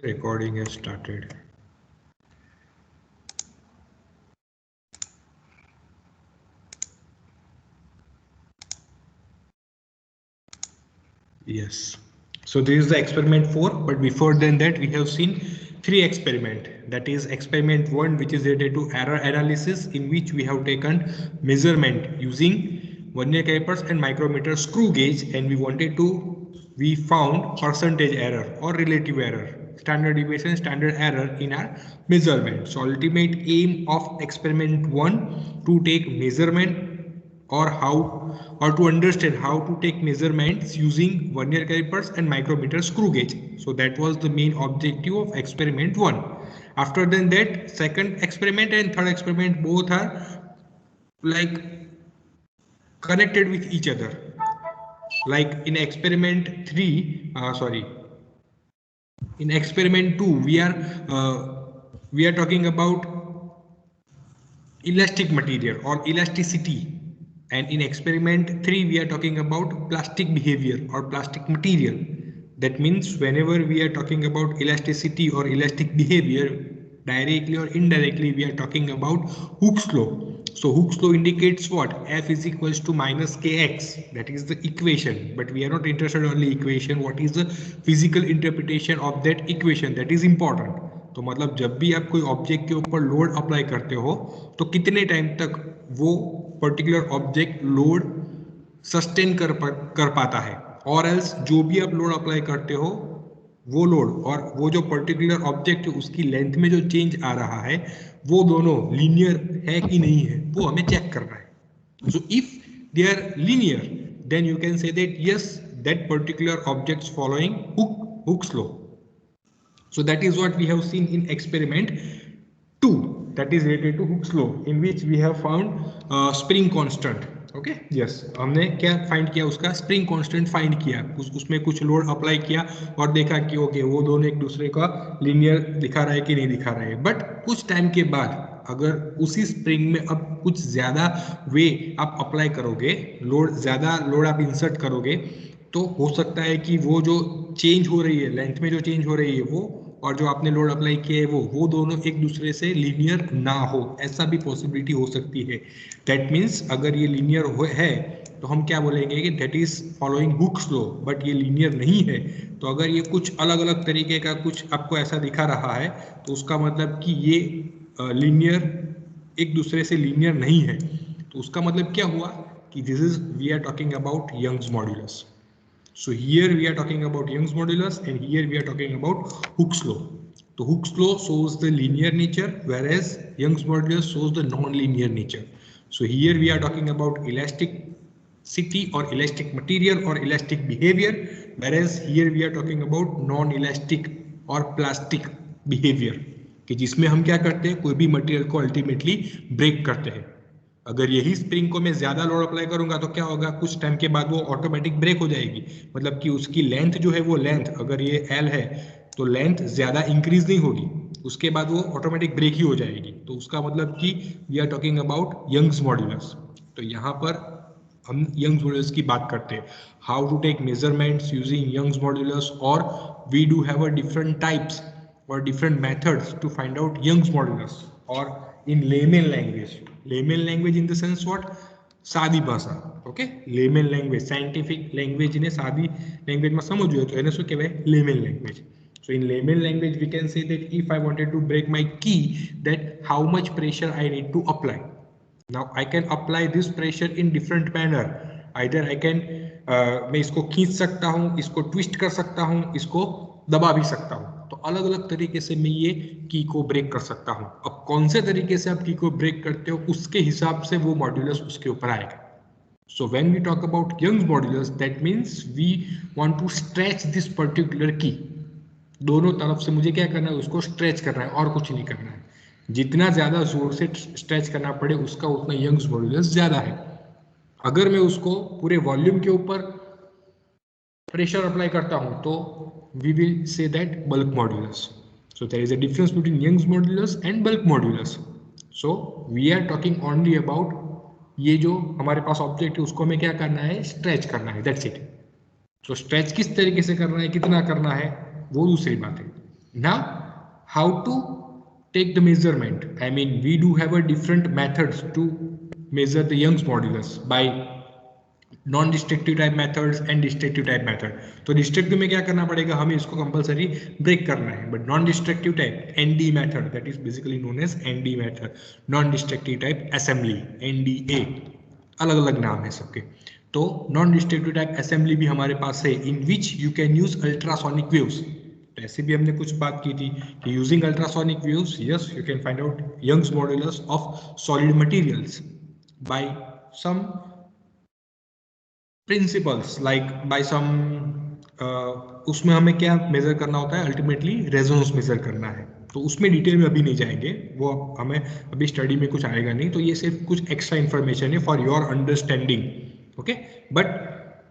Recording has started. Yes. So this is the experiment 4, but before than that we have seen 3 experiment. That is experiment 1, which is related to error analysis, in which we have taken measurement using vernier calipers and micrometer screw gauge, and we found percentage error or relative error, standard deviation, standard error in our measurement. So ultimate aim of experiment 1 to take measurement or to understand how to take measurements using vernier calipers and micrometer screw gauge. So that was the main objective of experiment 1. After that, second experiment and third experiment both are like connected with each other. Like in experiment 3, in experiment 2, we are talking about elastic material or elasticity, and in experiment 3 we are talking about plastic behavior or plastic material. That means whenever we are talking about elasticity or elastic behavior, directly or indirectly we are talking about Hooke's law. So Hooke's law indicates what? F is equals to minus kx. That is the equation, but we are not interested only equation. What is the physical interpretation of that equation? That is important. तो मतलब जब भी आप कोई object के ऊपर load apply करते हो तो कितने टाइम तक वो पर्टिकुलर ऑब्जेक्ट लोड सस्टेन कर पाता है, और एल्स जो भी आप लोड अप्लाई करते हो वो लोड और वो जो पर्टिकुलर ऑब्जेक्ट है उसकी लेंथ में जो चेंज आ रहा है वो दोनों लीनियर है कि नहीं है, वो हमें चेक करना है. So if they are linear then you can say that yes, that particular objects following Hooke's law. So that is what we have seen in experiment 2, that is related to Hooke's law, in which we have found spring constant. Okay yes, हमने क्या find किया? उसका spring constant find किया, उसमें कुछ load apply किया और देखा कि ओके वो दोनों एक दूसरे का लीनियर दिखा रहा है कि नहीं दिखा रहा है. बट कुछ टाइम के बाद अगर उसी स्प्रिंग में अब कुछ ज्यादा वे आप अप्लाई करोगे, ज्यादा लोड आप इंसर्ट करोगे, तो हो सकता है कि वो जो चेंज हो रही है, लेंथ में जो चेंज हो रही है वो, और जो आपने लोड अप्लाई किया है वो दोनों एक दूसरे से लीनियर ना हो, ऐसा भी पॉसिबिलिटी हो सकती है. दैट मीन्स अगर ये लीनियर है तो हम क्या बोलेंगे कि that is following Hooke's law, but ये लीनियर नहीं है. तो अगर ये कुछ अलग अलग तरीके का कुछ आपको ऐसा दिखा रहा है तो उसका मतलब कि ये लीनियर एक दूसरे से लीनियर नहीं है. तो उसका मतलब क्या हुआ कि this is we are talking about Young's modulus. So here we are talking about Young's modulus and here we are talking about Hooke's law. So Hooke's law shows the linear nature, whereas Young's modulus shows the non-linear nature. So here we are talking about elasticity or elastic material or elastic behavior, whereas here we are talking about non-elastic or plastic behavior, कि जिसमें हम क्या करते हैं, कोई भी material को ultimately break करते हैं. अगर यही स्प्रिंग को मैं ज्यादा लोड अप्लाई करूंगा तो क्या होगा, कुछ टाइम के बाद वो ऑटोमेटिक ब्रेक हो जाएगी. मतलब कि उसकी लेंथ जो है वो लेंथ, अगर ये एल है तो लेंथ ज्यादा इंक्रीज नहीं होगी, उसके बाद वो ऑटोमेटिक ब्रेक ही हो जाएगी. तो उसका मतलब कि we are talking about Young's modulus. तो यहाँ पर हम यंग्स मॉड्यूलस की बात करते हैं, how to take measurements using Young's modulus, और we do have a different types or different methods to find out Young's modulus, or in layman language in the sense what, સાદી ભાષા. Okay, layman language, scientific language ને સાદી language માં સમજવું હોય તો એને શું કહેવાય? layman language. So in layman language we can say that if I wanted to break my key, that how much pressure I need to apply. Now I can apply this pressure in different manner. Either I can मैं इसको खींच सकता हूँ, इसको twist कर सकता हूँ, इसको दबा भी सकता हूँ. तो अलग अलग तरीके से मैं ये की को ब्रेक कर सकता हूँ. अब कौन से तरीके से आप की को ब्रेक करते हो उसके हिसाब से वो मॉड्यूलस उसके ऊपर आएगा. So when we talk about Young's modulus, that means we want to stretch this particular key. दोनों तरफ से मुझे क्या करना है, उसको स्ट्रेच करना है और कुछ नहीं करना है. जितना ज्यादा जोर से स्ट्रेच करना पड़े उसका उतना यंग्स मॉड्यूलस ज्यादा है. अगर मैं उसको पूरे वॉल्यूम के ऊपर प्रेशर अप्लाई करता हूं तो we will say that bulk modulus. So there is a difference between Young's modulus and bulk modulus. So we are talking only about ये जो हमारे पास ऑब्जेक्ट है उसको हमें क्या करना है, स्ट्रेच करना है, दैट्स इट. तो स्ट्रेच किस तरीके से करना है, कितना करना है, वो दूसरी बात है. Now, how to take the measurement? I mean, we do have a different methods to measure the Young's modulus by non destructive type methods and destructive type method. तो डिस्ट्रक्टिव में क्या करना पड़ेगा, हमें इसको कंपलसरी ब्रेक करना है. But non destructive type ND method, that is basically known as ND method, non destructive type assembly, NDA, अलग अलग नाम है सबके. तो नॉन डिस्ट्रक्टिव टाइप असेंबली भी हमारे पास है, in which you can use ultrasonic waves. तो ऐसे भी हमने कुछ बात की थी कि using ultrasonic waves, yes, you can find out Young's modulus of solid materials by some principles, like by some, उसमें हमें क्या मेजर करना होता है, अल्टीमेटली रेजोनेंस मेजर करना है. तो उसमें डिटेल में अभी नहीं जाएंगे, वो हमें अभी स्टडी में कुछ आएगा नहीं. तो ये सिर्फ कुछ एक्स्ट्रा इन्फॉर्मेशन है for your understanding. Okay, but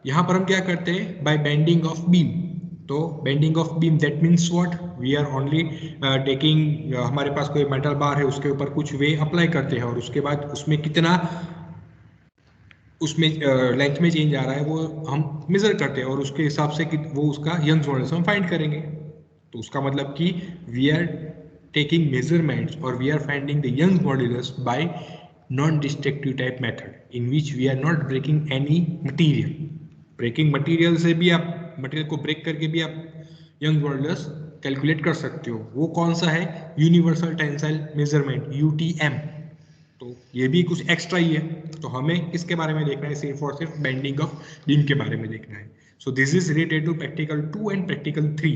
यहाँ पर हम क्या करते हैं, बाय बेंडिंग ऑफ बीम. तो bending of beam that means what, we are only taking, हमारे पास कोई मेटल बार है, उसके ऊपर कुछ वे अप्लाई करते हैं और उसके बाद उसमें कितना उसमें लेंथ में चेंज आ रहा है वो हम मेजर करते हैं और उसके हिसाब से कि वो उसका यंग्स मॉडुलस हम फाइंड करेंगे. तो उसका मतलब कि वी आर टेकिंग मेजरमेंट्स और we are finding the Young's modulus by non destructive type method in which we are not breaking any material. Breaking material से भी आप, मटीरियल को ब्रेक करके भी आप यंग्स मॉडुलस कैलकुलेट कर सकते हो. वो कौन सा है, यूनिवर्सल टेंसाइल मेजरमेंट, यूटीएम. तो ये भी कुछ एक्स्ट्रा ही है. तो हमें किसके बारे में देखना है, सिर्फ और सिर्फ बेंडिंग ऑफ बीम के बारे में देखना है. So this is related to practical 2 and practical 3,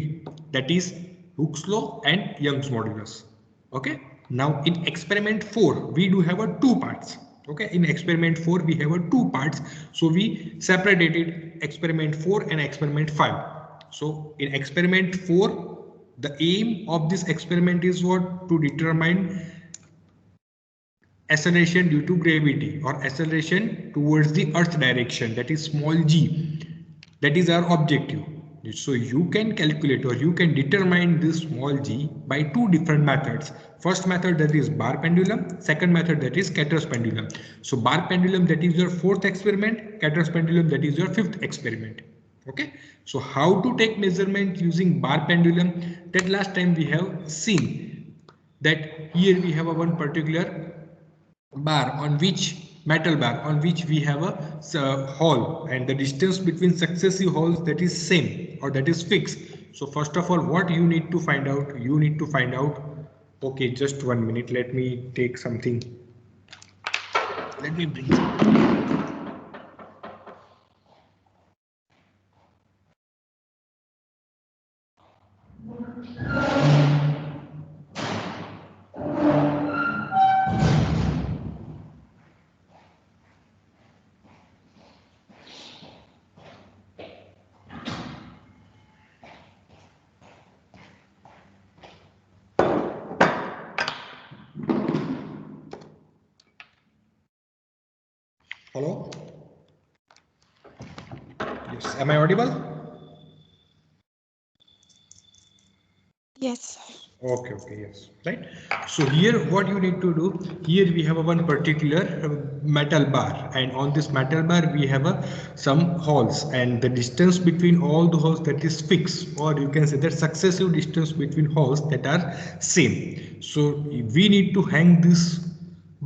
that is Hooke's law and Young's modulus. Okay, now in experiment 4 we do have a 2 parts. Okay, in experiment 4 we have a 2 parts, so we separated experiment 4 and experiment 5. So in experiment 4 the aim of this experiment is what, to determine acceleration due to gravity or acceleration towards the earth direction, that is small g. That is our objective. So you can calculate or you can determine this small g by 2 different methods. First method, that is bar pendulum. Second method, that is Catter's pendulum. So bar pendulum, that is your 4th experiment. Catter's pendulum, that is your 5th experiment. Okay, so how to take measurement using bar pendulum, that last time we have seen. That here we have a one particular bar on which, metal bar on which we have a hole, and the distance between successive holes, that is same or that is fixed. So first of all, what you need to find out, you need to find out, okay, just 1 minute, let me take something, let me bring something. Hello? Yes, am I audible? Yes. Okay, yes, right. So here what you need to do, here we have a one particular metal bar, and on this metal bar we have some holes, and the distance between all the holes, that is fixed, or you can say that successive distance between holes that are same. So we need to hang this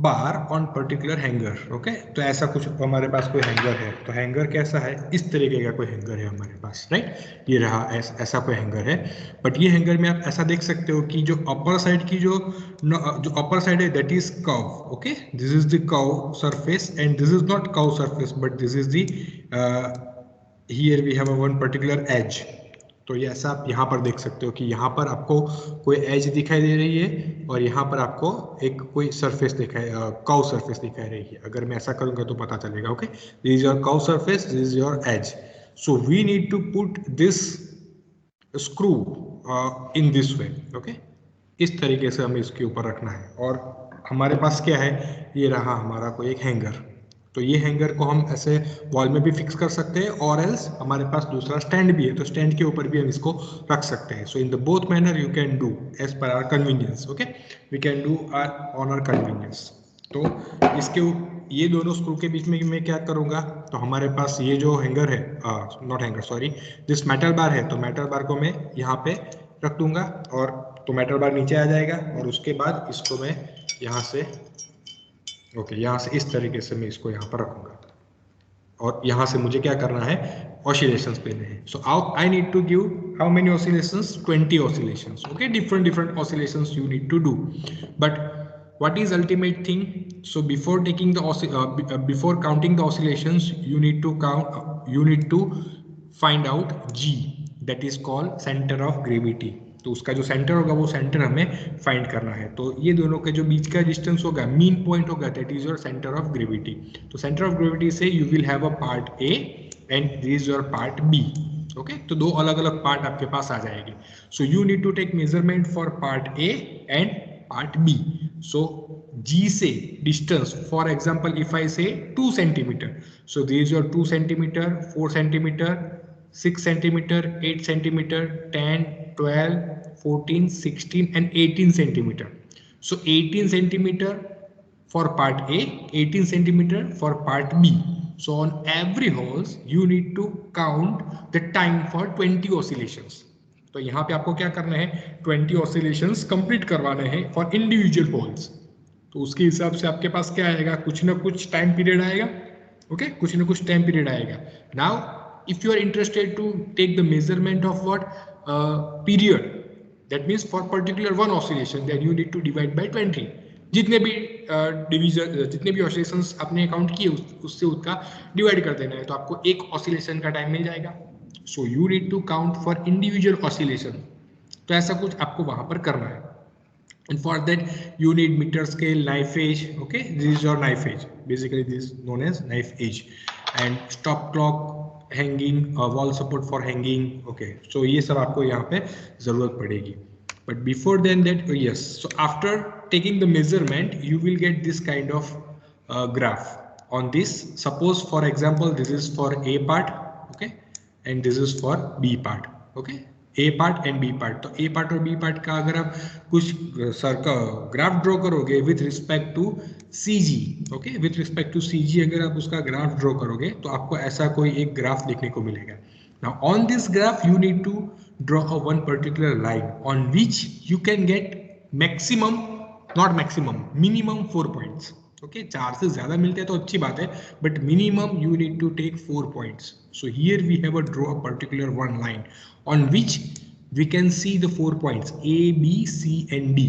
bar on particular hanger. Okay, तो ऐसा कुछ हमारे पास कोई hanger है. तो hanger कैसा है, इस तरीके का कोई हैंगर है हमारे पास, राइट. ये रहा ऐसा कोई हैंगर है. बट ये हैंगर में आप ऐसा देख सकते हो कि जो अपर साइड की जो अपर साइड है, that is curve. Okay, this is the curve surface and this is not curve surface, but this is the here we have one particular edge. तो ये ऐसा आप यहाँ पर देख सकते हो कि यहाँ पर आपको कोई एज दिखाई दे रही है और यहाँ पर आपको एक कोई सरफेस दिखाई, कर्व सरफेस दिखाई रही है. अगर मैं ऐसा करूँगा तो पता चलेगा. Okay, this is your curve surface, this is your edge. So we need to put this screw in this way. Okay, इस तरीके से हमें इसके ऊपर रखना है. और हमारे पास क्या है, ये रहा हमारा कोई एक हैंगर. तो ये हैंगर को हम ऐसे वॉल में भी फिक्स कर सकते हैं, और एल्स हमारे पास दूसरा स्टैंड भी है, तो स्टैंड के ऊपर भी हम इसको रख सकते हैं. So in the both manner you can do as per our convenience. Okay, we can do on our convenience. तो इसके ये दोनों स्क्रू के बीच में मैं क्या करूँगा, तो हमारे पास ये जो हैंगर है, not hanger, sorry, this metal bar है, तो मेटल बार को मैं यहाँ पे रख दूंगा और तो मेटल बार नीचे आ जाएगा और उसके बाद इसको मैं यहाँ से यहाँ से इस तरीके से मैं इसको यहाँ पर रखूंगा और यहाँ से मुझे क्या करना है, ऑसिलेशंस लेने हैं. So I need to give how many oscillations, 20 oscillations. Okay, different oscillations you need to do. But what is ultimate thing? So before taking the before counting the oscillations, you need to find out G, that is called center of gravity. तो उसका जो centre होगा वो centre हमें find करना है. तो ये दोनों के जो बीच का डिस्टेंस होगा, मीन पॉइंट होगा, that is your centre of gravity. तो सेंटर ऑफ ग्रेविटी से you will have a part A and this is your part B. Okay, तो दो अलग अलग पार्ट आपके पास आ जाएंगे. So you need to take measurement for part A and part B. So G से distance, for example if I say 2 centimetre, so this is your 2 centimetre, 4 centimetre, 6 centimeter, 8 centimeter, 10, 12, 14, 16 and 18 centimeter. So 18 centimeter for part A, 18 centimeter for part B. So on every holes you need to count the time for 20 oscillations. तो यहाँ पे आपको क्या करना है, 20 oscillations complete करवाने हैं for individual holes. तो उसके हिसाब से आपके पास क्या आएगा, कुछ ना कुछ टाइम पीरियड आएगा. ओके, कुछ ना कुछ टाइम पीरियड आएगा. Now if you are interested to take the measurement of what period, that means for particular one oscillation, then you need to divide by 20. जितने भी डिवीजन, जितने भी ऑसिलेशंस आपने काउंट किए उससे उसका डिवाइड कर देना है, तो आपको एक ऑसिलेशन का टाइम मिल जाएगा. So you need to count for individual oscillation. तो ऐसा कुछ आपको वहां पर करना है. And for that you need meter scale, knife edge. Okay, this is your knife edge, basically this is known as knife edge, and stop clock, hanging, wall support for hanging. Okay, so ये सब आपको यहाँ पे जरूरत पड़ेगी. But before then that, yes, so after taking the measurement you will get this kind of graph on this. Suppose for example this is for A part, okay, and this is for B part. Okay, A part and B part. तो A part और B part का अगर आप कुछ circle graph draw करोगे with respect to C G, okay, with respect to C G अगर आप उसका ग्राफ ड्रॉ करोगे तो आपको ऐसा कोई एक ग्राफ देखने को मिलेगा. Now on this graph you need to draw a one particular line on which you can get maximum, not maximum, minimum 4 points. Okay, 4 से ज्यादा मिलते हैं तो अच्छी बात है, but minimum you need to take 4 points. So here we have a draw a particular one line on which we can see the 4 points A, B, C and D.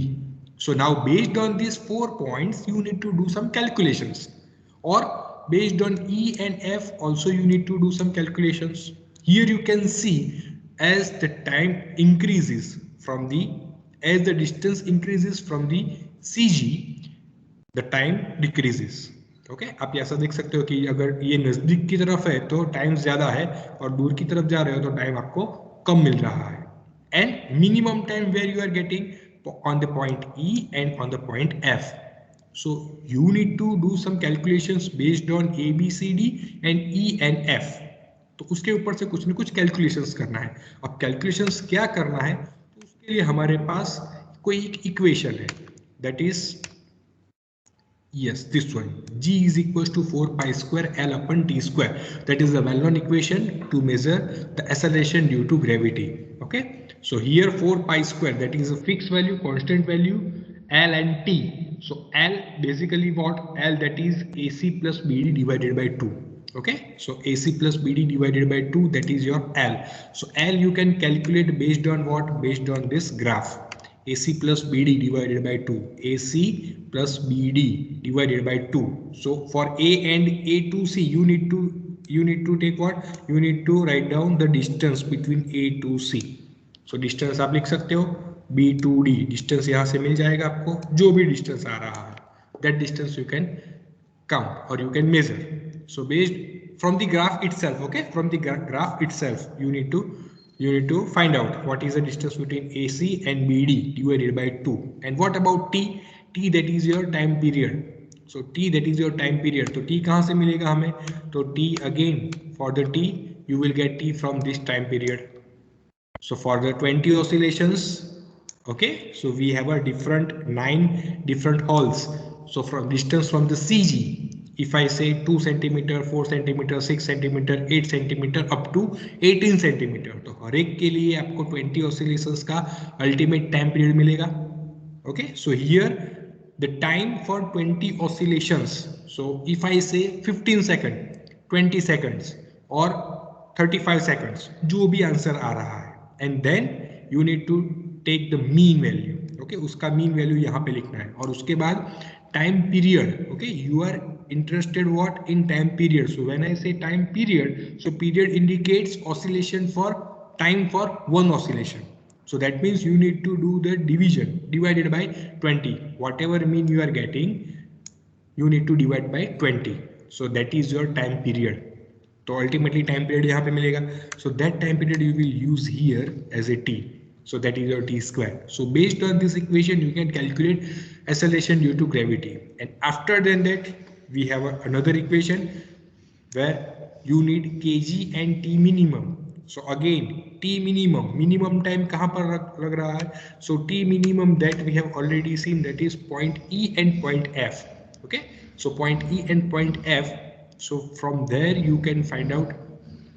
So now based on these 4 points you need to do some calculations, or based on E and F also you need to do some calculations. Here you can see as the time increases from the, as the distance increases from the CG, the time decreases. Okay, आप ऐसा देख सकते हो कि अगर ये नजदीक की तरफ है तो टाइम ज्यादा है और दूर की तरफ जा रहे हो तो टाइम आपको कम मिल रहा है. And minimum time where you are getting on the point E and on the point F. So you need to do some calculations based on A, B, C, D and E and F. तो उसके ऊपर से कुछ न कुछ calculations करना है. अब कैलकुलेशंस क्या करना है, तो उसके लिए हमारे पास कोई एक इक्वेशन है, that is yes, this one, G is equals to 4 pi square L upon T square. That is the well-known equation to measure the acceleration due to gravity. Okay, so here 4 pi square, that is a fixed value, constant value, L and T. So L basically what? L, that is AC plus BD divided by 2. Okay, so AC plus BD divided by 2, that is your L. So L you can calculate based on what? Based on this graph. AC plus BD divided by 2, AC plus BD divided by 2. So for A and A to C you need to take what? You need to write down the distance between A to C. So distance आप लिख सकते हो B to D, distance यहाँ से मिल जाएगा आपको, जो भी distance आ रहा है that distance you can count or you can measure. So based from the graph itself, okay, from the graph itself you need to find out what is the distance between AC and BD divided by 2. And what about T? T, that is your time period. So T, that is your time period. तो T कहाँ से मिलेगा हमें? तो T again, for the T you will get T from this time period. So for the 20 oscillations, okay, so we have a 9 different holes. So from distance from the CG, if I say 2 centimeter, 4 centimeter, 6 centimeter, 8 centimeter up to 18 centimeter, तो हर एक के लिए आपको 20 oscillations का ultimate time period मिलेगा. Okay, so here the time for 20 oscillations. So if I say 15 second, 20 seconds or 35 seconds, जो भी answer आ रहा है, and then you need to take the mean value. Okay, उसका mean value यहाँ पे लिखना है और उसके बाद time period. Okay, you are interested what in time period. So when I say time period, so period indicates oscillation for time for one oscillation. So that means you need to do the division divided by 20. Whatever mean you are getting, you need to divide by 20. So that is your time period. So ultimately time period यहाँ पे मिलेगा. So that time period you will use here as a t. So that is your t square. So based on this equation, you can calculate acceleration due to gravity. And after that, we have another equation where you need kg and t minimum. So again, t minimum time कहाँ पर लग रहा है? So t minimum that we have already seen, that is point E and point F. Okay, so point E and point F. So from there you can find out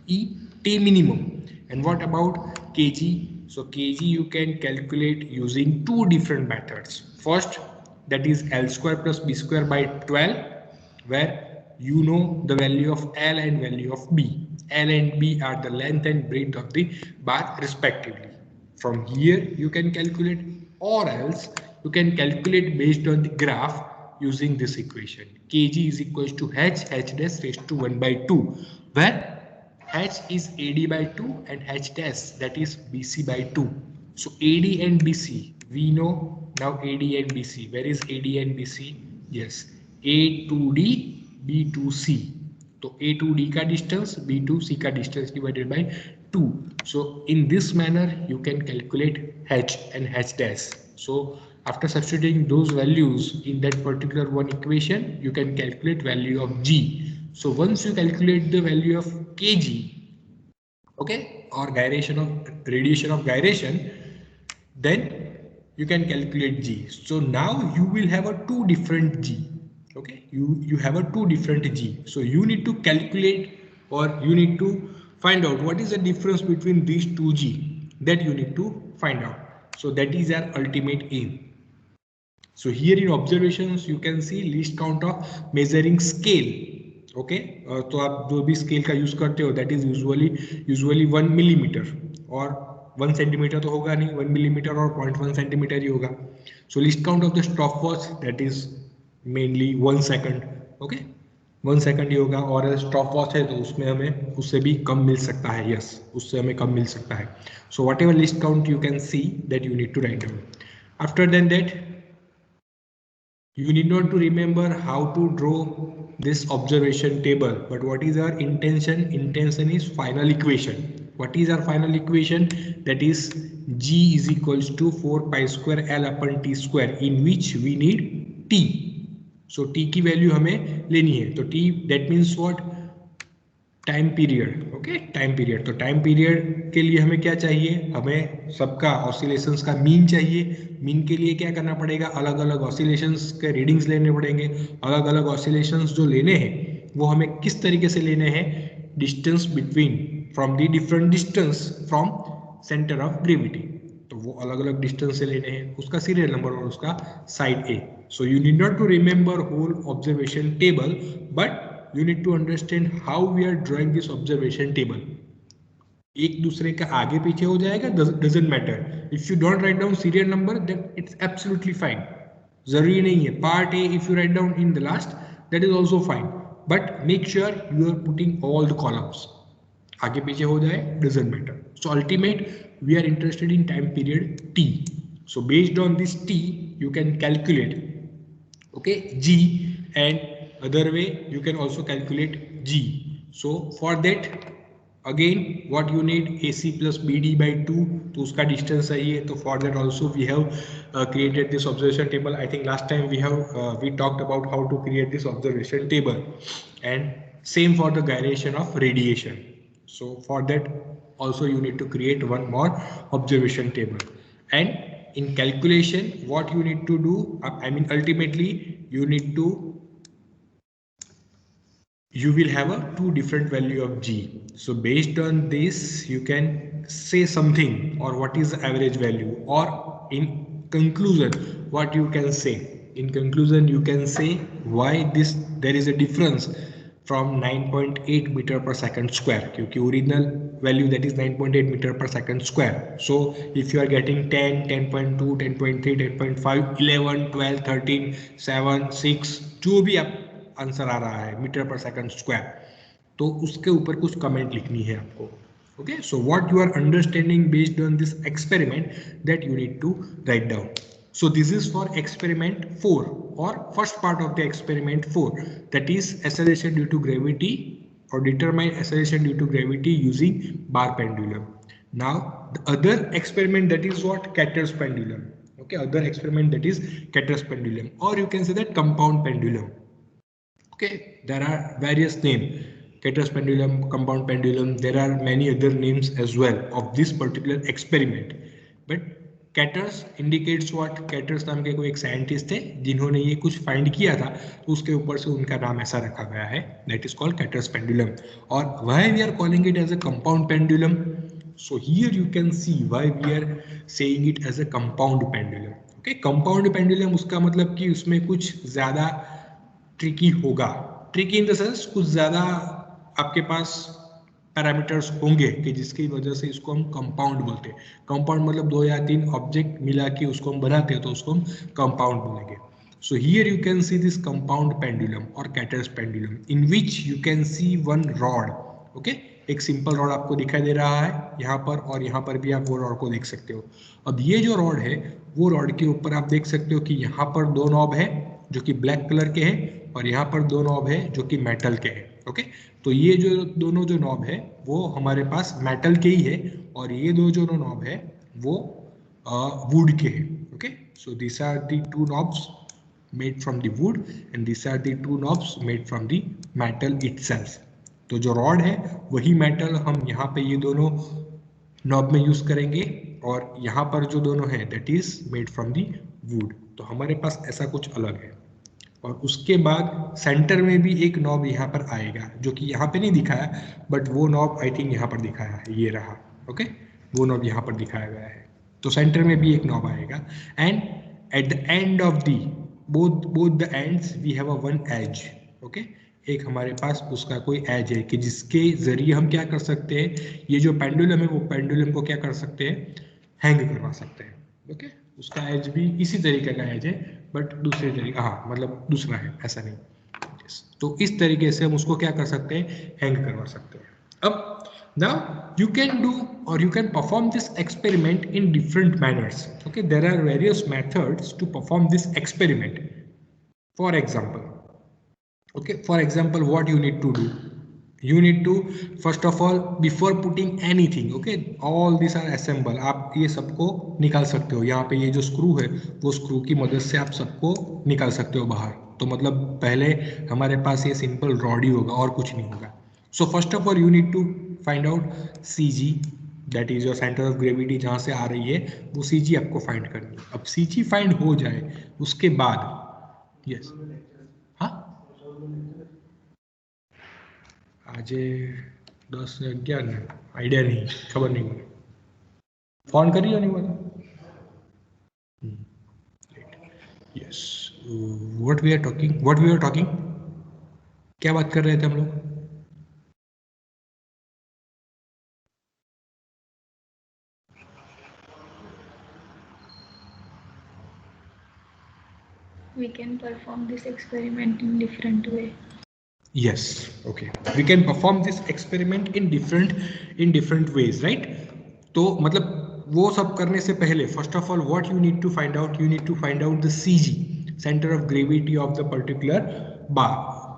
t minimum. And what about kg? So kg you can calculate using two different methods. First, that is L square plus B square by 12, where you know the value of L and value of B. L and B are the length and breadth of the bar respectively. From here you can calculate, or else you can calculate based on the graph using this equation. Kg is equals to h dash raised to 1 by 2, where h is AD by 2 and h dash, that is BC by 2. So AD and BC, we know now AD and BC. Where is AD and BC? Yes, A to D, B to C. So A to D का distance, B to C का distance divided by 2. So in this manner you can calculate h and h dash. So after substituting those values in that particular one equation, you can calculate value of G. So once you calculate the value of kg, okay, or gyration of radiation of gyration, then you can calculate G. So now you will have a two different G. Okay, you have a two different G. So you need to calculate, or you need to find out what is the difference between these two G, that you need to find out. So that is our ultimate aim. So here in observations you can see least count of measuring scale. Okay, तो आप जो भी scale का use करते हो, that is usually 1 millimetre, और 1 centimetre तो होगा नहीं, 1 मिलीमीटर और 0.1 सेंटीमीटर ही होगा. So least count of the stop watch, that is mainly 1 second. Okay, 1 second ही होगा, और स्टॉप वॉच है तो उसमें हमें उससे भी कम मिल सकता है. यस, उससे हमें कम मिल सकता है. So whatever least count you can see, that you need to write down. After then that, you need not to remember how to draw this observation table, but what is our intention? Intention is final equation. What is our final equation? That is G is equals to 4 pi square L upon T square, in which we need T. So T की value हमें लेनी है, तो T that means what? Time period. Okay, time period. तो time period के लिए हमें क्या चाहिए? हमें सबका ऑसिलेशंस का मीन चाहिए. मीन के लिए क्या करना पड़ेगा? अलग अलग ऑसिलेशंस के रीडिंग्स लेने पड़ेंगे. अलग अलग ऑसिलेशंस जो लेने हैं वो हमें किस तरीके से लेने हैं? Distance between, from the different distance from centre of gravity. तो वो अलग अलग डिस्टेंस से लेने हैं, उसका सीरियल नंबर और उसका side A. So you need not to remember whole observation table, but you need to understand how we are drawing this observation table. एक दूसरे का आगे पीछे हो जाएगा, doesn't matter. If you don't write down serial number, then it's absolutely fine. जरूरी नहीं है. Part A if you write down in the last, that is also fine. But make sure you are putting all the columns. आगे पीछे हो जाए, doesn't matter. So ultimate, we are interested in time period T. So based on this T, you can calculate, okay, G, and other way you can also calculate G. So for that, again what you need? AC plus BD by 2, तो उसका distance चाहिए. तो for that also we have created this observation table. I think last time we talked about how to create this observation table, and same for the gyration of radiation. So for that also you need to create one more observation table. And in calculation, what you need to do, I mean ultimately you need to you will have a two different value of G. So based on this you can say something, or what is the average value, or in conclusion what you can say. In conclusion you can say why there is a difference from 9.8 meter per second square, क्योंकि original value that is 9.8 meter per second square. So if you are getting 10, 10.2, 10.3, 10.5, 11, 12, 13, 7, 6, जो भी आप answer आ रहा है metre पर second square, तो उसके ऊपर कुछ कमेंट लिखनी है आपको. Okay, so what you are understanding based on this experiment, that you need to write down. So this is for experiment 4, or first part of the experiment 4, that is acceleration due to gravity, or determine acceleration due to gravity using bar pendulum. Now the other experiment, that is what, Catter's pendulum. Okay, other experiment, that is Catter's pendulum, or you can say that compound pendulum. Okay, there are various names, Catter's pendulum, compound pendulum, there are many other names as well of this particular experiment. But Catter's indicates what, Catter's नाम के कोई एक scientist थे जिन्होंने ये कुछ find किया था, तो उसके ऊपर से उनका नाम ऐसा रखा गया है, that is called Catter's pendulum. और why we are calling it as a compound pendulum? So here you can see why we are saying it as a compound pendulum. Okay, compound pendulum उसका मतलब कि उसमें कुछ ज्यादा tricky होगा. Tricky in the sense कुछ ज्यादा आपके पास पैरामीटर्स होंगे कि जिसकी वजह से इसको हम कंपाउंड बोलते हैं. कंपाउंड मतलब 2 या 3 ऑब्जेक्ट मिला के उसको हम बनाते हैं, तो उसको हम कंपाउंड बोलेंगे. So here you can see this compound pendulum और Kater's pendulum, in which you can see one rod. Okay, एक सिंपल रॉड आपको दिखाई दे रहा है यहाँ पर, और यहाँ पर भी आप वो रॉड को देख सकते हो. अब ये जो रॉड है, वो रॉड के ऊपर आप देख सकते हो कि यहाँ पर 2 नॉब है जो कि ब्लैक कलर के हैं, और यहाँ पर 2 नॉब है जो कि मेटल के हैं. ओके, तो ये जो दोनों जो नॉब है वो हमारे पास मेटल के ही है, और ये दो जो नॉब है वो वुड के हैं. Okay, so this are the 2 knobs made from the wood, and this are the 2 knobs made from the metal itself. तो जो रॉड है वही मेटल हम यहाँ पे ये दोनों नॉब में यूज करेंगे, और यहाँ पर जो दोनों है that is made from the would. तो हमारे पास ऐसा कुछ अलग है. और उसके बाद सेंटर में भी एक नॉब यहाँ पर आएगा, जो कि यहाँ पे नहीं दिखाया, बट वो नॉब आई थिंक यहाँ पर दिखाया है, ये रहा. ओके, वो नॉब यहाँ पर दिखाया गया है. तो सेंटर में भी एक नॉब आएगा, and at the end of the both the ends we have a one edge. Okay, एक हमारे पास उसका कोई एज है कि जिसके जरिए हम क्या कर सकते हैं, ये जो पेंडुलम है वो पेंडुलम को क्या कर सकते हैं, हैंग करवा सकते हैं. ओके, उसका एज भी इसी तरीके का एज है, बट दूसरे तरीके, हाँ मतलब दूसरा है, ऐसा नहीं. तो इस तरीके से हम उसको क्या कर सकते हैं, हैंग करवा सकते हैं. अब now you can do, or you can perform this experiment in different manners. Okay, there are various methods to perform this experiment. For example, okay, for example, what you need to do, you need to first of all, before putting anything, okay, all these are assemble. आप ये सबको निकाल सकते हो. यहाँ पे ये जो स्क्रू है वो स्क्रू की मदद से आप सबको निकाल सकते हो बाहर. तो मतलब पहले हमारे पास ये सिंपल रॉड ही होगा और कुछ नहीं होगा. So first of all you need to find out CG, that is your centre of gravity, जहाँ से आ रही है वो CG आपको फाइंड करनी है. अब CG फाइंड हो जाए उसके बाद, यस, हाँ, आज 10 से 11 ने आइडिया नहीं, खबर नहीं मुझे. फोन करिए नहीं बोला. Yes, what we are talking, क्या बात कर रहे थे हम लोग. We can perform this experiment in different way. Yes, okay, we can perform this experiment in different ways, right? तो मतलब वो सब करने से पहले first of all what you need to find out, you need to find out the CG, centre of gravity of the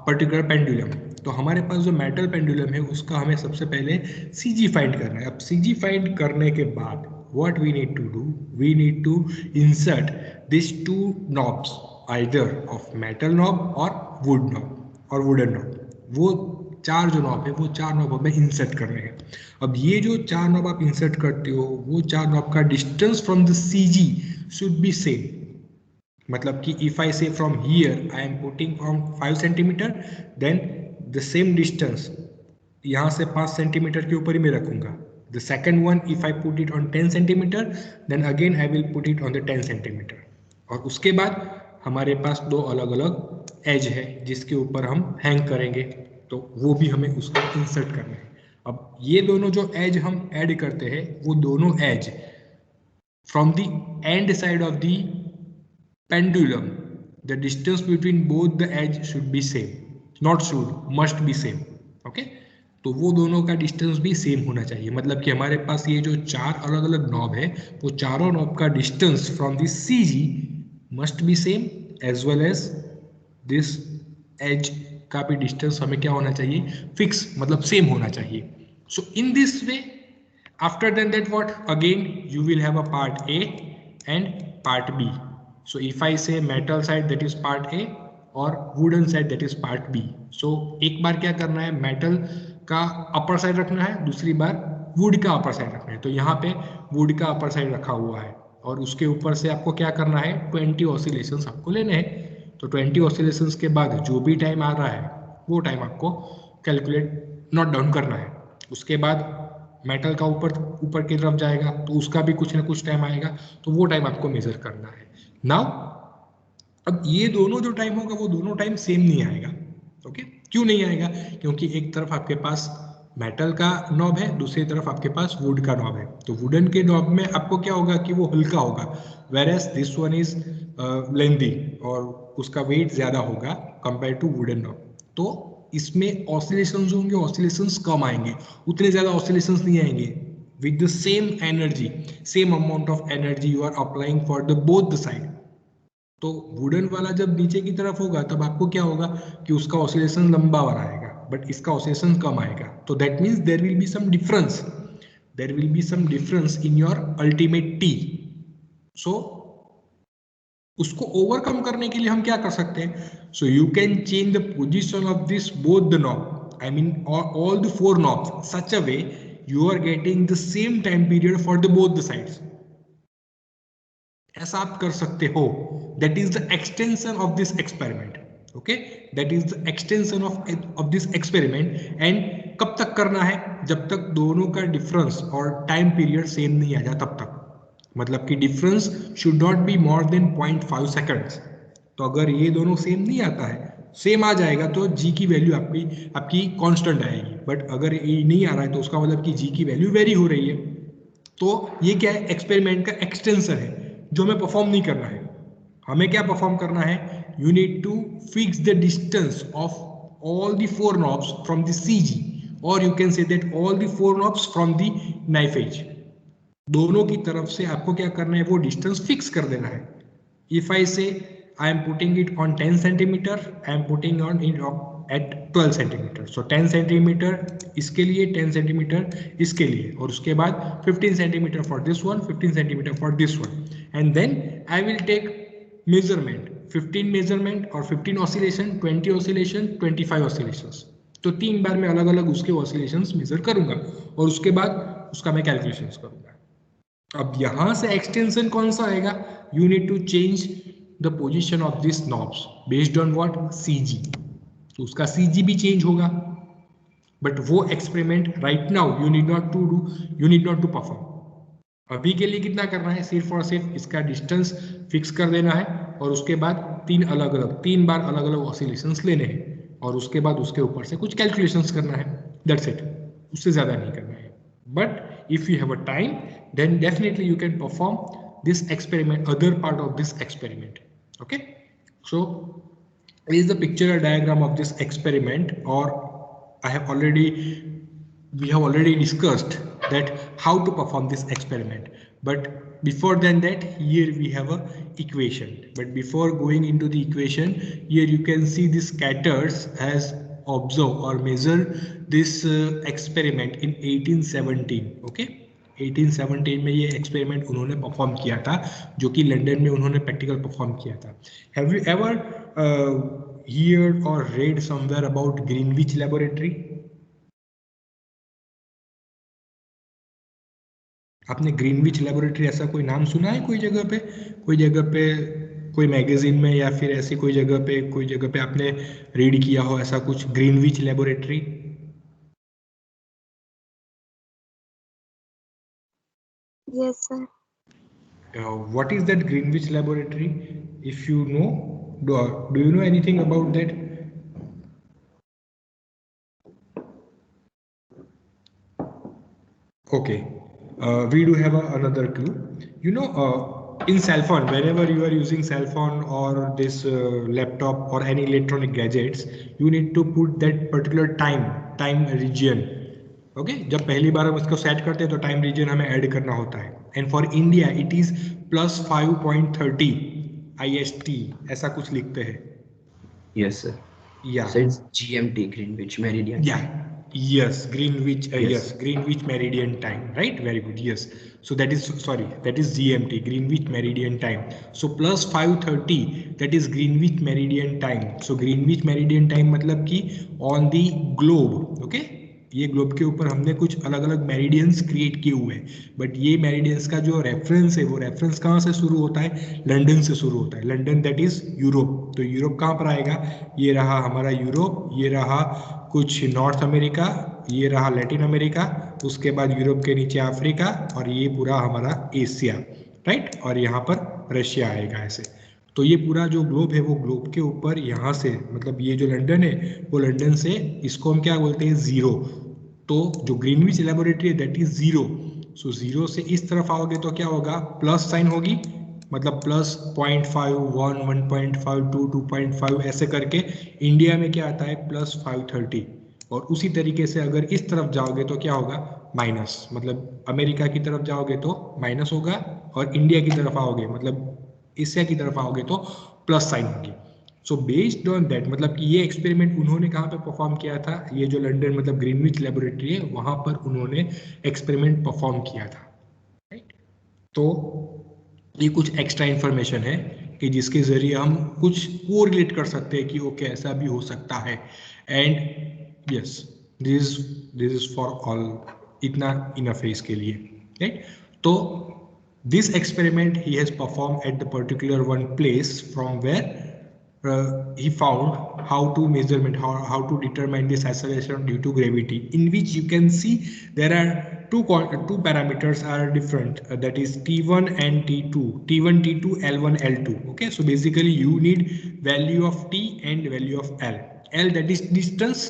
particular pendulum. तो हमारे पास जो मेटल पेंडुलम है उसका हमें सबसे पहले CG फाइंड करना है. अब CG फाइंड करने के बाद what we need to do, we need to insert these 2 knobs, either of metal knob or wood knob और वुडन नॉब. वो 4 जो नॉब है वो 4 नॉब हमें इंसर्ट करने हैं. अब ये जो 4 नॉब आप इंसर्ट करते हो, वो 4 नॉब का distance from the CG should be same. मतलब कि if I say from here I am putting from 5 centimetre, then the same distance यहाँ से 5 सेंटीमीटर के ऊपर ही मैं रखूंगा. The second one if I put it on 10 centimetre then again I will put it on the 10 centimetre. और उसके बाद हमारे पास दो अलग अलग एज है जिसके ऊपर हम हैंग करेंगे, तो वो भी हमें उसको इंसर्ट करना है. अब ये दोनों जो एज हम ऐड करते हैं वो दोनों edge from the end side of the pendulum, the distance between both the edge should be same, not should, must be same. okay? तो वो दोनों का डिस्टेंस भी सेम होना चाहिए. मतलब कि हमारे पास ये जो चार अलग अलग नॉब है वो चारों नॉब का distance from this C G must be same as well as this edge का भी डिस्टेंस हमें क्या होना चाहिए, फिक्स, मतलब सेम होना चाहिए. So in this way after then that what again you will have a part A and part B. So if I say metal side that is part A और wooden side that is part B. So एक बार क्या करना है, metal का upper side रखना है, दूसरी बार wood का upper side रखना है. तो यहाँ पे wood का upper side रखा हुआ है और उसके ऊपर से आपको क्या करना है, 20 oscillations आपको लेने हैं. तो 20 oscillations के बाद जो भी टाइम आ रहा है वो टाइम आपको कैलकुलेट नोट डाउन करना है. उसके बाद मेटल का ऊपर की तरफ जाएगा तो उसका भी कुछ ना कुछ टाइम आएगा, तो वो टाइम आपको मेजर करना है. नाउ अब ये दोनों जो टाइम होगा वो दोनों टाइम सेम नहीं आएगा. ओके, क्यों नहीं आएगा, क्योंकि एक तरफ आपके पास मेटल का नॉब है, दूसरी तरफ आपके पास वुड का नॉब है. तो वुडन के नॉब में आपको क्या होगा कि वो हल्का होगा, whereas this one is lengthy और उसका वेट ज्यादा होगा कंपेयर टू वुडन नॉब. तो इसमें ऑसिलेशंस होंगे, ऑसिलेशंस कम आएंगे, उतने ज्यादा ऑसिलेशंस नहीं आएंगे. with the same energy, same amount of energy you are applying for the both the side. तो वुडन वाला जब नीचे की तरफ होगा तब आपको क्या होगा कि उसका ऑसिलेशन लंबा आएगा बट इसका ऑसिलेशन कम आएगा. तो that means there will be some difference, there will be some difference in your ultimate T. So उसको ओवरकम करने के लिए हम क्या कर सकते हैं, so you can change the position of this both the knob, I mean all the four knobs such a way you are getting the same time period for the both the sides. ऐसा आप कर सकते हो. that is the extension of this experiment. okay, that is the extension of this experiment. and कब तक करना है, जब तक दोनों का डिफरेंस और टाइम पीरियड सेम नहीं आ जाए तब तक. मतलब कि difference should not be more than 0.5 seconds. तो अगर ये दोनों सेम नहीं आता है, सेम आ जाएगा तो जी की वैल्यू आपकी कांस्टेंट आएगी. बट अगर ये नहीं आ रहा है तो उसका मतलब कि जी की वैल्यू वेरी हो रही है. तो ये क्या है, एक्सपेरिमेंट का एक्सटेंशन है जो हमें परफॉर्म नहीं करना है. हमें क्या परफॉर्म करना है, you need to fix the distance of all the four knobs from the C G, और you can say that all the four knobs from the knife edge. दोनों की तरफ से आपको क्या करना है, वो डिस्टेंस फिक्स कर देना है. इफ आई से I am putting it on 10 centimeter, I am putting on it at 12 centimeter. So 10 centimeter इसके लिए, 10 centimeter इसके लिए, और उसके बाद 15 centimeter for this one, 15 centimeter for this one, and then I will take measurement, 15 measurement और 15 oscillation, 20 oscillation, 25 oscillations. तो 3 बार मैं अलग अलग उसके oscillations measure करूंगा और उसके बाद उसका मैं calculations करूंगा. अब यहां से extension कौन सा आएगा, you need to change the position of these knobs based on what, CG. तो उसका CG भी चेंज होगा. बट वो experiment right now you need not to perform. अभी के लिए कितना करना है, सिर्फ और सिर्फ इसका डिस्टेंस फिक्स कर देना है और उसके बाद तीन बार अलग अलग ऑसिलेशंस लेने हैं और उसके बाद उसके ऊपर से कुछ कैलकुलेशंस करना है. दैट्स इट, उससे ज्यादा नहीं करना है. But if you have a time then definitely you can perform this experiment, other part of this experiment. Okay, so this is the picture or diagram of this experiment, or we have already discussed that how to perform this experiment. But before than that, here we have a equation. But before going into the equation, here you can see the scatters has observed or measured this experiment in 1817. Okay, 1817 में ये experiment उन्होंने perform किया था, जो कि London में उन्होंने practical perform किया था. Have you ever heard or read somewhere about Greenwich laboratory? आपने ग्रीनविच लेबोरेटरी ऐसा कोई नाम सुना है कोई जगह पे कोई मैगजीन में या फिर ऐसी कोई जगह पे आपने रीड किया हो ऐसा कुछ, Greenwich laboratory? Yes, sir. What is that Greenwich laboratory? If you know, do you know anything about that? Okay, we do have another clue. You know, in cell phone, whenever you are using cell phone or this laptop or any electronic gadgets, you need to put that particular time region. Okay जब पहली बार हम इसको set करते हैं तो time reason हमें add करना होता है, and for India it is +5.30 IST, ऐसा कुछ लिखते हैं. Yes, sir. Yeah. So it's GMT, Greenwich Meridian. Yeah. Yes, Greenwich. Yes. Yes, Greenwich Meridian Time. Right. Very good. Yes. So that is, sorry, that is GMT, Greenwich Meridian Time. So +5:30, that is Greenwich Meridian Time. So Greenwich Meridian Time मतलब कि on the globe. Okay. ये globe के ऊपर हमने कुछ अलग अलग meridians create किए हुए हैं, बट ये मेरिडियंस का जो रेफरेंस है वो रेफरेंस कहाँ से शुरू होता है? लंदन से शुरू होता है. London that is Europe. तो यूरोप कहाँ पर आएगा? ये रहा हमारा यूरोप, ये रहा कुछ नॉर्थ अमेरिका, ये रहा लैटिन अमेरिका, उसके बाद यूरोप के नीचे अफ्रीका, और ये पूरा हमारा एशिया. राइट. और यहाँ पर रशिया आएगा ऐसे. तो ये पूरा जो ग्लोब है वो ग्लोब के ऊपर यहाँ से, मतलब ये जो लंदन है वो लंदन से, इसको हम क्या बोलते हैं? जीरो. तो जो ग्रीनविच लेबोरेटरी है that is zero. So zero से इस तरफ आओगे तो क्या होगा? प्लस साइन होगी, मतलब +0.5, 1, 1.5, 2, 2.5 ऐसे करके. इंडिया में क्या आता है? +530. और उसी तरीके से अगर इस तरफ जाओगे तो क्या होगा? माइनस. मतलब अमेरिका की तरफ जाओगे तो माइनस होगा, और इंडिया की तरफ आओगे मतलब एशिया की तरफ आओगे तो प्लस साइन होगी. सो बेस्ड ऑन दैट, मतलब कि ये एक्सपेरिमेंट उन्होंने कहाँ पे परफॉर्म किया था? ये जो लंदन मतलब ग्रीनविच लेबोरेटरी है वहाँ पर उन्होंने एक्सपेरिमेंट परफॉर्म किया था. राइट. तो ये कुछ एक्स्ट्रा इन्फॉर्मेशन है कि जिसके ज़रिए हम कुछ कोरिलेट कर सकते हैं कि ओके ऐसा भी हो सकता है. And yes, this is for all. इतना इनफ है इसके लिए. राइट. तो this experiment he has performed at the particular one place from where he found how to measurement, how to determine this acceleration due to gravity, in which you can see there are two parameters are different, that is T1 and T2, T1, T2, L1, L2. Okay, so basically you need value of T and value of L. L that is distance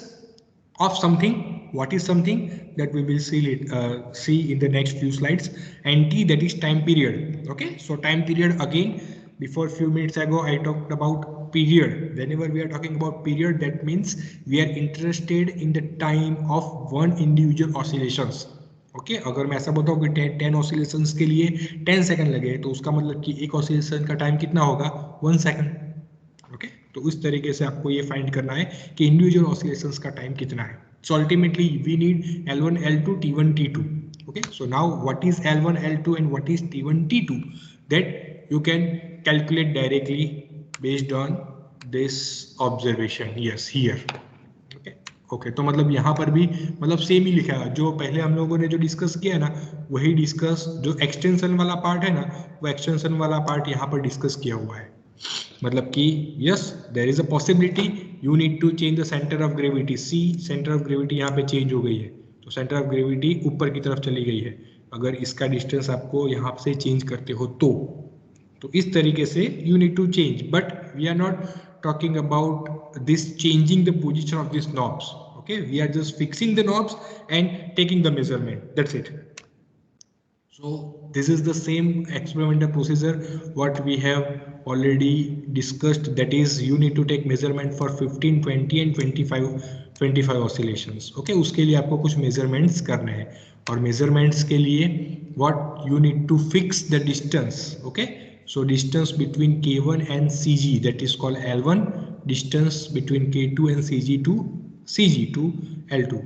of something. What is something? That we will see in the next few slides. And T that is time period. Okay, so time period, again before few minutes ago I talked about period. Whenever we are talking about period, that means we are interested in the time of one individual oscillations. Okay अगर मैं ऐसा बताऊँ कि 10 oscillations के लिए 10 second लगे तो उसका मतलब कि एक ऑसिलेशन का टाइम कितना होगा? 1 सेकंड. ओके, तो उस तरीके से आपको ये फाइंड करना है कि इंडिविजुअल ऑसिलेशंस का टाइम कितना है. So ultimately we need L1, L2, T1, T2. Okay, so now what is L1, L2 and what is T1, T2? That you can calculate directly based on this observation. Yes, here. Okay, okay. तो मतलब यहाँ पर भी मतलब same ही लिखा है. जो पहले हम लोगों ने जो डिस्कस किया ना वही डिस्कस, जो एक्सटेंशन वाला पार्ट है ना वो एक्सटेंशन वाला पार्ट यहाँ पर डिस्कस किया हुआ है. मतलब कि yes there is a possibility you need to change the centre of gravity. See centre of gravity यहाँ पे चेंज हो गई है, तो सेंटर ऑफ ग्रेविटी ऊपर की तरफ चली गई है. अगर इसका डिस्टेंस आपको यहाँ से चेंज करते हो तो इस तरीके से you need to change. But we are not talking about this changing the position of this knobs. Okay, we are just fixing the knobs and taking the measurement. That's it. So this is the same experimental procedure what we have already discussed, that is you need to take measurement for 15, 20 and 25 oscillations. Okay, उसके लिए आपको कुछ measurements करने हैं, और measurements के लिए what you need to fix the distance. Okay, so distance between K1 and CG, that is called L1, distance between K2 and CG to L2.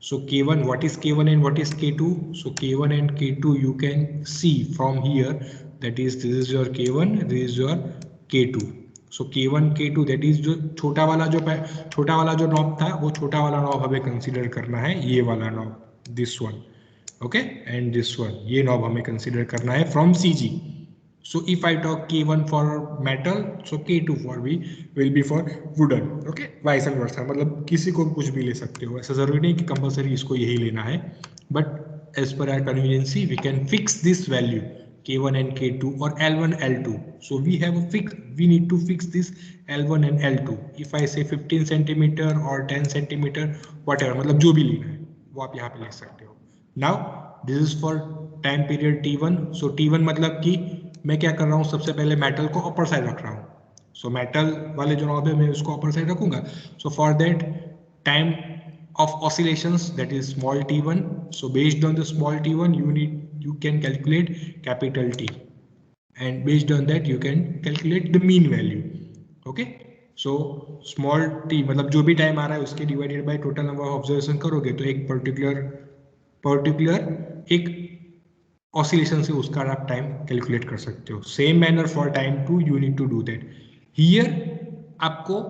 So K1, what is K1 and what is K2? So K1 and K2 you can see from here, that is this is your K1, this is your K2. So K1, K2 that is जो छोटा वाला जो knob था वो छोटा वाला knob हमें consider करना है, ये वाला knob, this one. Okay, and this one, ये नॉब हमें कंसीडर करना है from CG. So if I talk K1 for metal, so K2 for will be for wooden. Okay, vice versa. मतलब किसी को कुछ भी ले सकते हो, ऐसा जरूरी नहीं कि कंपलसरी इसको यही लेना है, but as per our conveniency we can fix this value K1 and K2 or L1 L2. So we need to fix this L1 and L2. If I say 15 centimeter or 10 centimeter whatever, मतलब जो भी लेना है वो आप यहाँ पे ले सकते हो. Now this is for time period T1. So T1 मतलब कि मैं क्या कर रहा हूँ, सबसे पहले मेटल को अपर साइड रख रहा हूँ. सो मेटल वाले जो नॉब है मैं उसको अपर साइड रखूंगा. So for that time of oscillations, that is small t1. So based on the small t1 you can calculate capital T, and based on that you can calculate the mean value. Okay, so small t मतलब जो भी time आ रहा है उसके divided by total number of observation करोगे तो एक particular एक ऑसिलेशन से उसका आप टाइम कैलकुलेट कर सकते हो. Same manner for time 2 you need to do that. Here आपको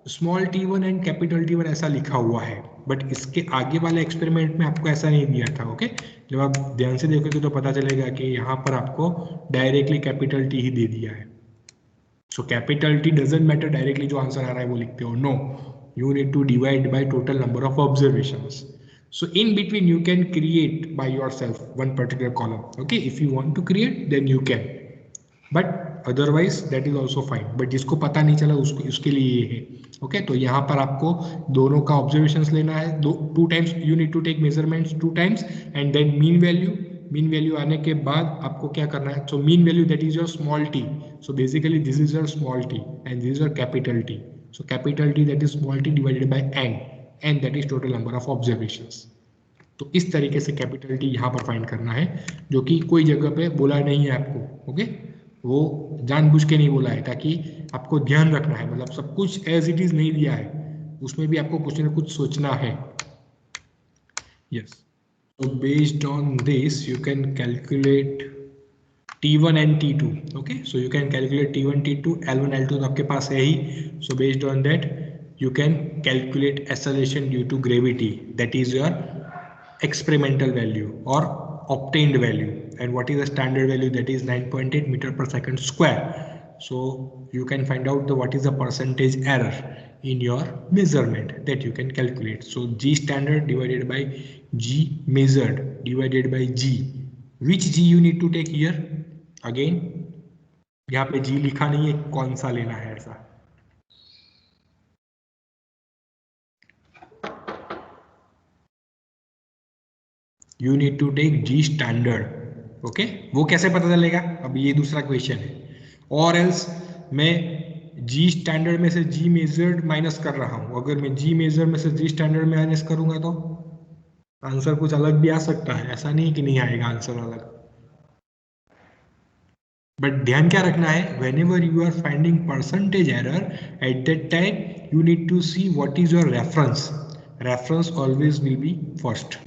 small t1 and capital T1 ऐसा लिखा हुआ है, बट इसके आगे वाले एक्सपेरिमेंट में आपको ऐसा नहीं दिया था. ओके, जब आप ध्यान से देखोगे तो पता चलेगा कि यहाँ पर आपको डायरेक्टली कैपिटल T ही दे दिया है. So capital T doesn't matter, directly जो आंसर आ रहा है वो लिखते हो. No, you need to divide by total number of observations. So in between you can create by yourself one particular column. Okay, if you want to create then you can, but otherwise that is also fine. But जिसको पता नहीं चला उसके लिए ये है. Okay, तो यहाँ पर आपको दोनों का observations लेना है. two times you need to take measurements 2 times and then mean value आने के बाद आपको क्या करना है. So mean value, that is your small t. So basically this is your small t and this is your capital T. So capital T, that is small t divided by n that is total number of observations. तो इस तरीके से capital T यहाँ पर find करना है, जो कि कोई जगह पे बोला नहीं है आपको. ओके, वो जानबूझ के नहीं बोला है ताकि आपको ध्यान रखना है. मतलब सब कुछ एज इट इज नहीं दिया है, उसमें भी आपको कुछ ना कुछ सोचना है. Yes, so based on this you can calculate T1 and T2. Okay, so you can calculate T1 T2 L1 L2 तो आपके पास है ही. So based on that you can calculate acceleration due to gravity, that is your experimental value or obtained value. And what is the standard value? That is 9.8 meter per second square. So you can find out what is the percentage error in your measurement that you can calculate. So G standard divided by G measured divided by G. Which G you need to take here? Again यहाँ पे G लिखा नहीं है, कौन सा लेना है ऐसा. You need to take G standard. Okay, वो कैसे पता चलेगा? अब ये दूसरा क्वेश्चन है. और एल्स मैं G स्टैंडर्ड में से G मेजर्ड माइनस कर रहा हूं. अगर मैं G मेजर में से G स्टैंडर्ड में माइनस करूंगा तो आंसर कुछ अलग भी आ सकता है. ऐसा नहीं कि नहीं आएगा आंसर अलग. बट ध्यान क्या रखना है, whenever you are finding percentage error at that time you need to see what is your reference. Reference always will be first.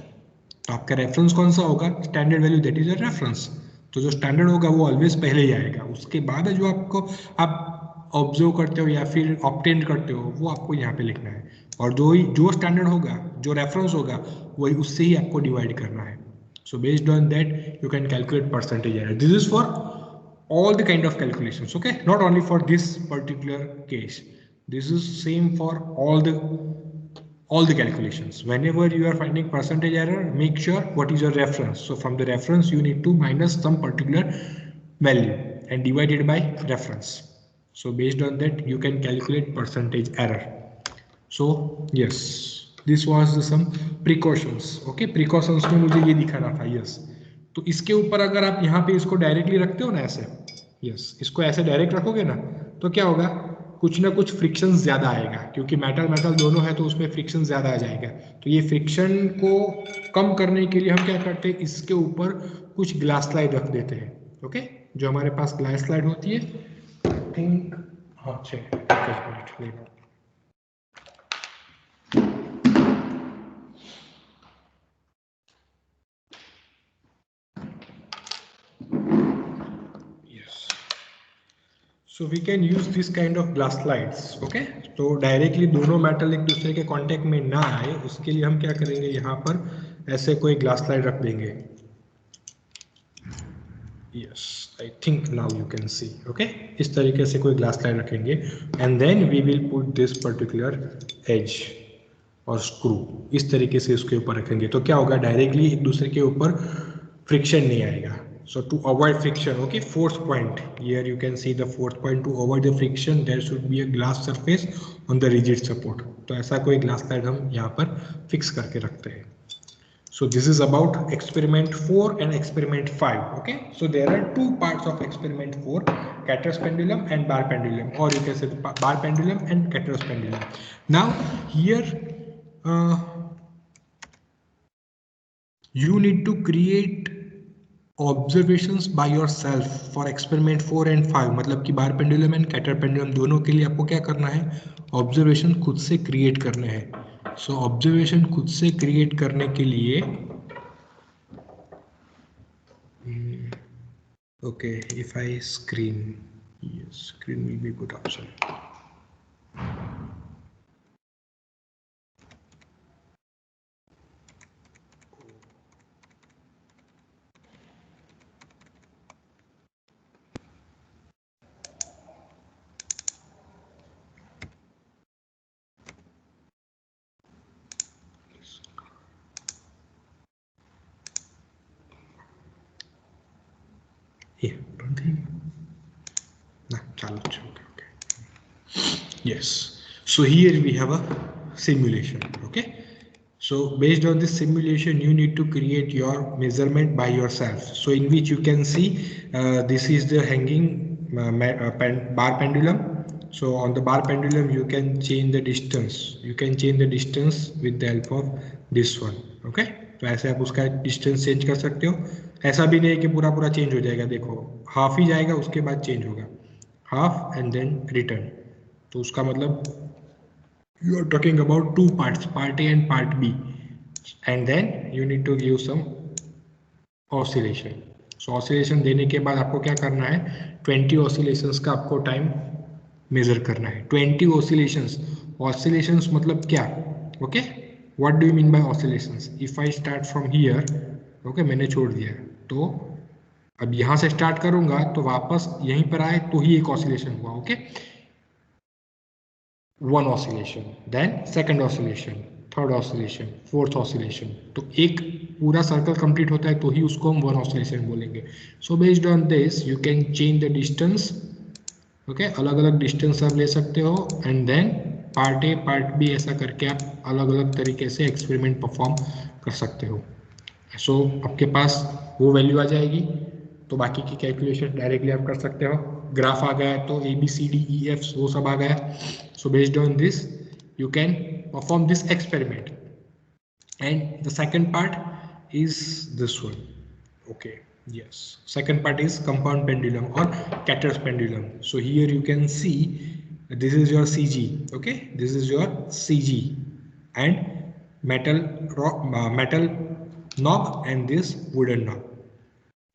तो आपका रेफरेंस कौन सा होगा? Standard value, that is your reference. तो जो स्टैंडर्ड होगा वो ऑलवेज पहले ही आएगा. उसके बाद जो आपको आप ऑब्जर्व करते हो या फिर ऑब्टेन करते हो वो आपको यहाँ पे लिखना है. और जो स्टैंडर्ड होगा, जो रेफरेंस होगा, वही उससे ही आपको डिवाइड करना है. सो based on that you can calculate percentage error. This is for all the kind of calculations. Okay, not only for this particular case, this is same for all the calculations. Whenever you are finding percentage error, make sure what is your reference. So from the reference you need to minus some particular value and divide it by reference. So based on that you can calculate percentage error. So yes, this was some precautions. Okay, precautions में मुझे ये दिखाना था. yes, तो इसके ऊपर अगर आप यहाँ पे इसको डायरेक्टली रखते हो ना ऐसे, यस, इसको ऐसे डायरेक्ट रखोगे ना तो क्या होगा, कुछ ना कुछ फ्रिक्शन ज्यादा आएगा, क्योंकि मेटल दोनों है तो उसमें फ्रिक्शन ज्यादा आ जाएगा. तो ये फ्रिक्शन को कम करने के लिए हम क्या करते हैं, इसके ऊपर कुछ ग्लास स्लाइड रख देते हैं. ओके, जो हमारे पास ग्लास स्लाइड होती है, आई थिंक, हाँ चलिए. So we can use this kind of glass slides. Okay, तो डायरेक्टली दोनों मेटल एक दूसरे के कांटेक्ट में ना आए उसके लिए हम क्या करेंगे, यहाँ पर ऐसे कोई ग्लास स्लाइड रख देंगे. Yes, I think now you can see. Okay, इस तरीके से कोई ग्लास स्लाइड रखेंगे and then we will put this particular edge और स्क्रू इस तरीके से इसके ऊपर रखेंगे तो क्या होगा डायरेक्टली एक दूसरे के ऊपर फ्रिक्शन नहीं आएगा. So to avoid friction, okay, fourth point here you can see the fourth point, to avoid the friction there should be a glass surface on the rigid support. तो ऐसा कोई ग्लास स्लाइड हम यहाँ पर fix करके रखते हैं. So this is about experiment 4 and experiment 5. Okay, so there are two parts of experiment 4, Crater's pendulum and bar pendulum, or you can say bar pendulum and Crater's pendulum. Now here you need to create observations by yourself for experiment 4 and 5. मतलब कि बार pendulum and cater pendulum दोनों के लिए आपको क्या करना है, observation खुद से क्रिएट करने हैं. सो ऑब्जर्वेशन खुद से क्रिएट करने के लिए okay, if I screen, yes screen will be good option. Don't think. Nah, okay. Yes. So here we have a simulation. Okay. So based on this simulation, you need to create your measurement by yourself. So in which you can see this is the hanging bar pendulum. So on the bar pendulum, you can change the distance. You can change the distance with the help of this one. Okay. तो ऐसे आप उसका distance change कर सकते हो. ऐसा भी नहीं है कि पूरा पूरा चेंज हो जाएगा. देखो हाफ ही जाएगा उसके बाद चेंज होगा, हाफ एंड देन रिटर्न. तो उसका मतलब you are talking about two parts, part A and part B, and then you need to give some oscillation. So oscillation देने के बाद आपको क्या करना है, 20 oscillations का आपको टाइम मेजर करना है. 20 oscillations. Oscillations मतलब क्या? Okay, what do you mean by oscillations? If I start from here, okay मैंने छोड़ दिया तो अब यहाँ से स्टार्ट करूंगा तो वापस यहीं पर आए तो ही एक ऑसिलेशन हुआ. Okay, one oscillation, then second oscillation, third oscillation, fourth oscillation. तो एक पूरा सर्कल कंप्लीट होता है तो ही उसको हम वन ऑसिलेशन बोलेंगे. So based on this you can change the distance. Okay, अलग अलग डिस्टेंस आप ले सकते हो and then part A part B ऐसा करके आप अलग अलग तरीके से एक्सपेरिमेंट परफॉर्म कर सकते हो. सो आपके पास वो वैल्यू आ जाएगी तो बाकी की कैलकुलेशन डायरेक्टली आप कर सकते हो. ग्राफ आ गया तो A B C D E F वो सब आ गया. So based on this you can perform this experiment, and the second part is this one. Okay, yes, second part is compound pendulum or Crater's pendulum. So here you can see this is your CG. Okay, this is your CG and metal knob and this wooden knob.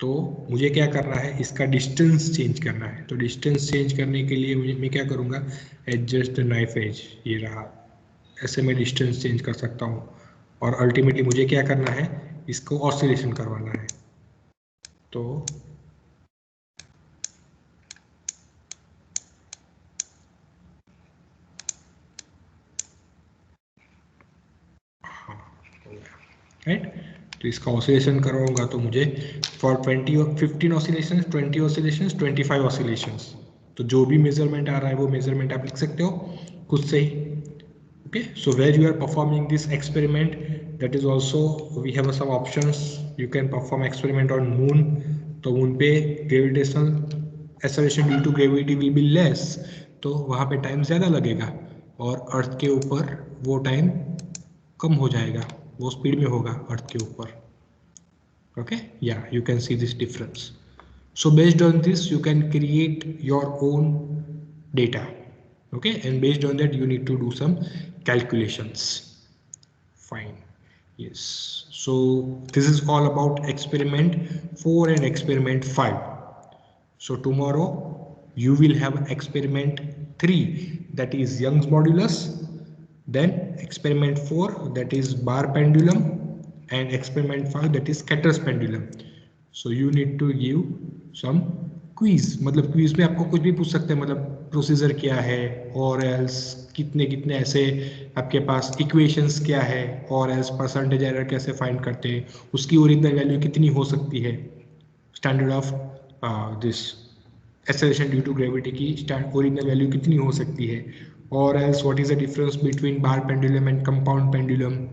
तो मुझे क्या करना है, इसका distance change करना है. तो distance change करने के लिए मैं क्या करूँगा, एडजस्ट द नाइफ एज, ये रहा, ऐसे मैं डिस्टेंस चेंज कर सकता हूँ. और अल्टीमेटली मुझे क्या करना है, इसको ऑसिलेशन करवाना है. तो राइट, तो इसका ऑसिलेशन करवाऊंगा तो मुझे फॉर 15 ऑसिलेशंस, 20 ऑसिलेशंस, 25 ऑसिलेशंस. तो जो भी मेजरमेंट आ रहा है वो मेजरमेंट आप लिख सकते हो खुद से ही. Okay, so where you are performing this experiment, that is also we have some options. You can perform experiment on moon. तो मून पे gravitational acceleration due to gravity will be less, तो वहाँ पे टाइम ज़्यादा लगेगा. और अर्थ के ऊपर वो टाइम कम हो जाएगा, वो स्पीड में होगा अर्थ के ऊपर. ओके, या you can see this difference. So based on this you can create your own data. Okay, and based on that you need to do some calculations. Fine. Yes, so this is all about experiment 4 and experiment 5. So tomorrow you will have experiment 3, that is Young's modulus, then experiment 4, that is bar pendulum, and experiment 5, that is Crater's pendulum. So you need to give some quiz, मतलब quiz में आपको कुछ भी पूछ सकते हैं, मतलब procedure क्या है, और एल्स कितने कितने ऐसे आपके पास इक्वेशंस क्या है, और एल्स परसेंटेज एरर कैसे फाइंड करते हैं, उसकी ओरिजिनल वैल्यू कितनी हो सकती है, standard of this acceleration due to gravity की ओरिजिनल वैल्यू कितनी हो सकती है, और else what is the difference between bar pendulum and compound pendulum.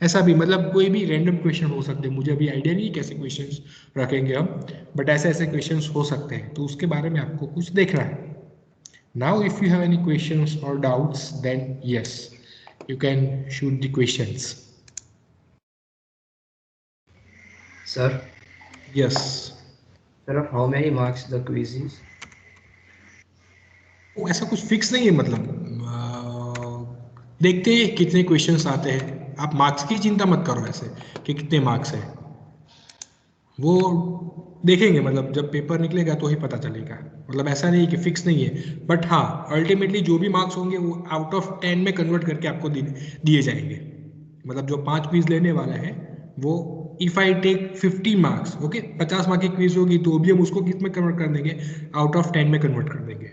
ऐसा भी, मतलब कोई भी रैंडम क्वेश्चन हो सकते हैं, मुझे अभी आइडिया नहीं कैसे क्वेश्चंस रखेंगे हम, बट ऐसे ऐसे क्वेश्चंस हो सकते हैं, तो उसके बारे में आपको कुछ देखना है। Now if you have any questions और doubts then yes you can shoot the questions. Sir, yes, sir, of how many marks the quiz is? ऐसा कुछ फिक्स नहीं है, मतलब देखते हैं कितने क्वेश्चंस आते हैं, आप मार्क्स की चिंता मत करो ऐसे कि कितने मार्क्स है, वो देखेंगे, मतलब जब पेपर निकलेगा तो ही पता चलेगा, मतलब ऐसा नहीं है कि फिक्स नहीं है, बट हाँ अल्टीमेटली जो भी मार्क्स होंगे वो आउट ऑफ 10 में कन्वर्ट करके आपको दिए जाएंगे, मतलब जो 5 क्विज लेने वाला है वो, if I take 50 marks, okay 50 mark की क्विज होगी तो भी हम उसको किस में कन्वर्ट कर देंगे, आउट ऑफ 10 में कन्वर्ट कर देंगे,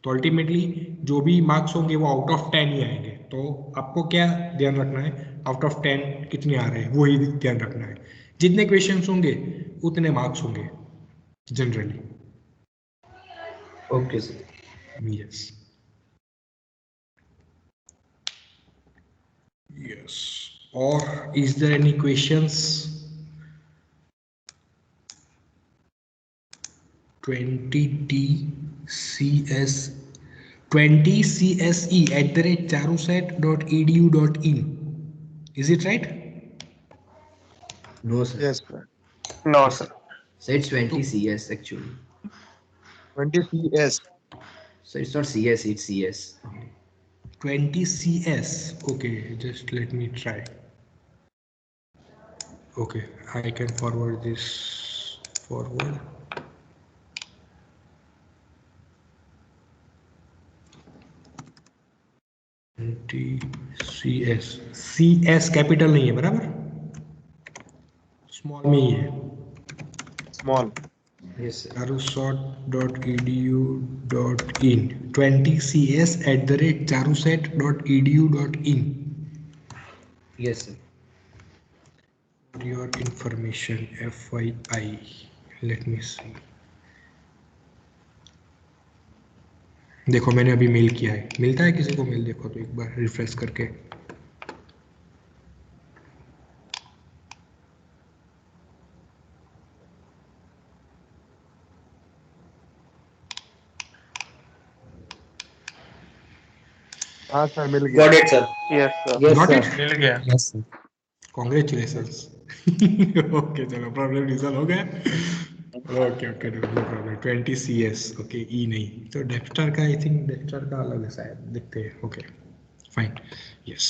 तो अल्टीमेटली जो भी मार्क्स होंगे वो आउट ऑफ 10 ही आएंगे, तो आपको क्या ध्यान रखना है, आउट ऑफ 10 कितने आ रहे हैं वो ही ध्यान रखना है, जितने क्वेश्चंस होंगे उतने मार्क्स होंगे generally. Okay, sir. Yes, yes, और is there any questions? 20CSE@charusat.edu.in, is it right? No, sir. Yes, sir. No, sir. So it's 20 तो CS actually. 20 CS. So it's not CS, it's CS. 20 CS, okay, just let me try. Okay, I can forward this forward. CS, CS capital नहीं है बराबर, small में ही है। Small. Yes, sir. charusat.edu.in 20cs@charusat.edu.in. Yes, sir. For your information, FYI, let me see. देखो मैंने अभी mail किया है, मिलता है किसी को मेल? देखो तो एक बार रिफ्रेश करके। हाँ सर मिल गया. Got it, sir. Yes sir. Yes, Got sir. it? मिल गया. Yes, sir. कॉन्ग्रेचुलेशंस। ओके चलो, प्रॉब्लम रिजॉल्व हो गया। Okay okay, no problem. 20 CS, okay, E नहीं तो डेक्स्टर का, आई थिंक डेक्स्टर का अलग है शायद, देखते हैं। Okay fine, yes.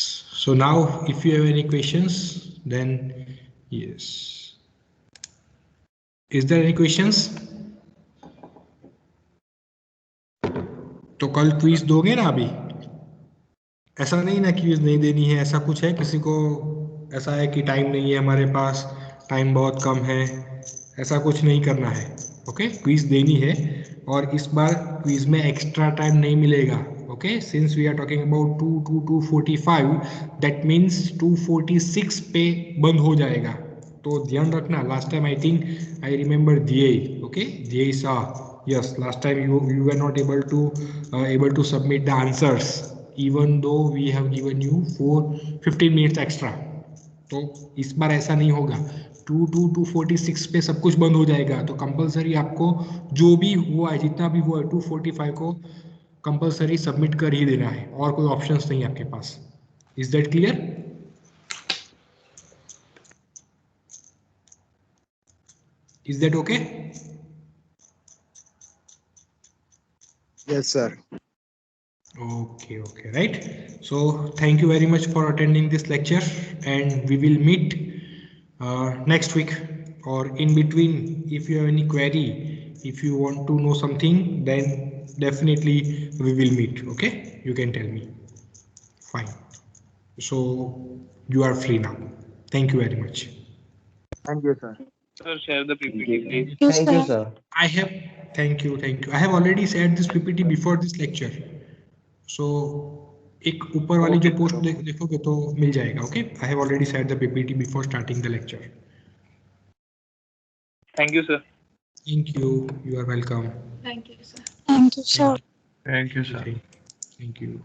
So now if you have any questions then yes, is there any questions? तो कल क्विज दोगे ना? अभी ऐसा नहीं ना क्विज नहीं देनी है, ऐसा कुछ है किसी को? ऐसा है कि टाइम नहीं है हमारे पास, टाइम बहुत कम है, ऐसा कुछ नहीं करना है। ओके, क्विज देनी है, और इस बार क्विज में एक्स्ट्रा टाइम नहीं मिलेगा। Okay, since we are talking about 2 to 2:45, that means 2:46 पे बंद हो जाएगा, तो ध्यान रखना। Last time I think I remember दिए, ओके दिए सा, yes, last time you were not able to submit the answers even though we have given you 15 minutes extra, तो इस बार ऐसा नहीं होगा। 2 to 2:46 पे सब कुछ बंद हो जाएगा, तो कंपलसरी आपको जो भी हुआ है, जितना भी हुआ है, 2:45 को कंपलसरी सबमिट कर ही देना है, और कोई ऑप्शंस नहीं है आपके पास। Is that clear? Is that okay? Yes sir. Okay, right. So thank you very much for attending this lecture, and we will meet next week, or in between. If you have any query, if you want to know something, then definitely we will meet. Okay, you can tell me. Fine. So you are free now. Thank you very much. Thank you sir. Sir, share the PPT, please. Yes, Thank you, sir. sir. I have, thank you. I have already shared this PPT before this lecture. So एक ऊपर वाली जो post देखोगे तो मिल जाएगा. Okay, I have already shared the PPT before starting the lecture. Thank you, sir. Thank you. You are welcome. Thank you, sir. Thank you, sir. Thank you, sir. Thank you.